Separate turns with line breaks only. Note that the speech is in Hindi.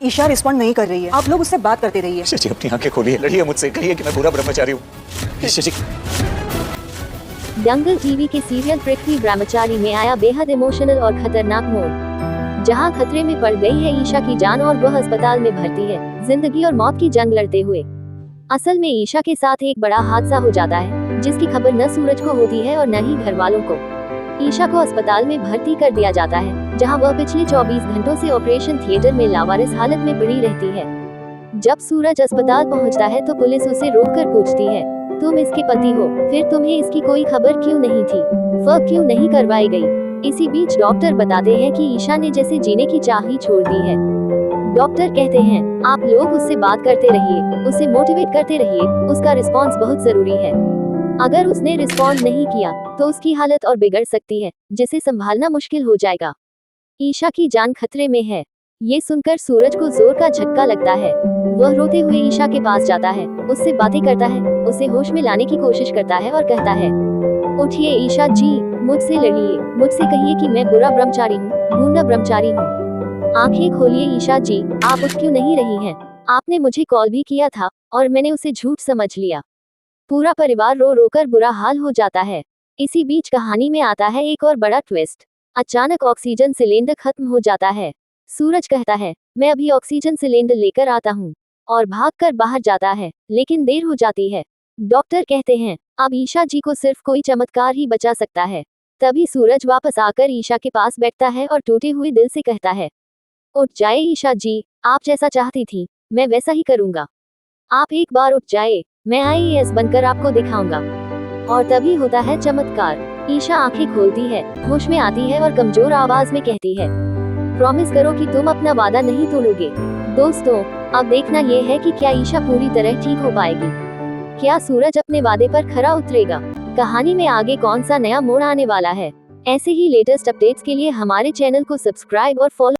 ईशा रिस्पॉन्ड नहीं कर रही है, आप लोग उससे बात करते रहिए।
ईशा जी अपनी आंखें खोलिए, लड़िए मुझसे, कहिए कि मैं बुरा ब्रह्मचारी हूँ। ईशा जी।
दंगल टीवी के सीरियल पृथ्वी ब्रह्मचारी में आया बेहद इमोशनल और खतरनाक मोड़, जहां खतरे में पड़ गई है ईशा की जान और वह अस्पताल में भर्ती है, जिंदगी और मौत की जंग लड़ते हुए। असल में ईशा के साथ एक बड़ा हादसा हो जाता है, जिसकी खबर न सूरज को होती है और न ही घर वालों को। ईशा को अस्पताल में भर्ती कर दिया जाता है, जहां वह पिछले 24 घंटों से ऑपरेशन थिएटर में लावारिस हालत में पड़ी रहती है। जब सूरज अस्पताल पहुंचता है तो पुलिस उसे रोककर पूछती है, तुम इसके पति हो, फिर तुम्हें इसकी कोई खबर क्यों नहीं थी, वह क्यों नहीं करवाई गई। इसी बीच डॉक्टर बताते हैं कि ईशा ने जैसे जीने की चाह ही छोड़ दी है। डॉक्टर कहते हैं, आप लोग उससे बात करते रहिए, उसे मोटिवेट करते रहिए, उसका रिस्पॉन्स बहुत जरूरी है। अगर उसने रिस्पॉन्ड नहीं किया तो उसकी हालत और बिगड़ सकती है, जिसे संभालना मुश्किल हो जाएगा। ईशा की जान खतरे में है। ये सुनकर सूरज को जोर का झटका लगता है। वह रोते हुए ईशा के पास जाता है, उससे बातें करता है, उसे होश में लाने की कोशिश करता है और कहता है, उठिए ईशा जी, मुझसे लड़िए, मुझसे कहिए कि मैं बुरा ब्रह्मचारी हूँ, गुंडा ब्रह्मचारी हूँ। आंखें खोलिए ईशा जी, आप उठ क्यों नहीं रही हैं? आपने मुझे कॉल भी किया था और मैंने उसे झूठ समझ लिया। पूरा परिवार रो रो कर बुरा हाल हो जाता है। इसी बीच कहानी में आता है एक और बड़ा ट्विस्ट। अचानक ऑक्सीजन सिलेंडर खत्म हो जाता है। सूरज कहता है, मैं अभी ऑक्सीजन सिलेंडर लेकर आता हूँ, और भागकर बाहर जाता है, लेकिन देर हो जाती है। डॉक्टर कहते हैं, अब ईशा जी को सिर्फ कोई चमत्कार ही बचा सकता है। तभी सूरज वापस आकर ईशा के पास बैठता है और टूटे हुए दिल से कहता है, उठ जाए ईशा जी, आप जैसा चाहती थी मैं वैसा ही करूँगा। आप एक बार उठ जाए, मैं IAS बनकर आपको दिखाऊंगा। और तभी होता है चमत्कार। ईशा आंखें खोलती है, होश में आती है और कमजोर आवाज में कहती है, प्रॉमिस करो कि तुम अपना वादा नहीं तोड़ोगे। दोस्तों, अब देखना ये है कि क्या ईशा पूरी तरह ठीक हो पाएगी, क्या सूरज अपने वादे पर खरा उतरेगा। कहानी में आगे कौन सा नया मोड़ आने वाला है। ऐसे ही लेटेस्ट अपडेट्स के लिए हमारे चैनल को सब्सक्राइब और फॉलो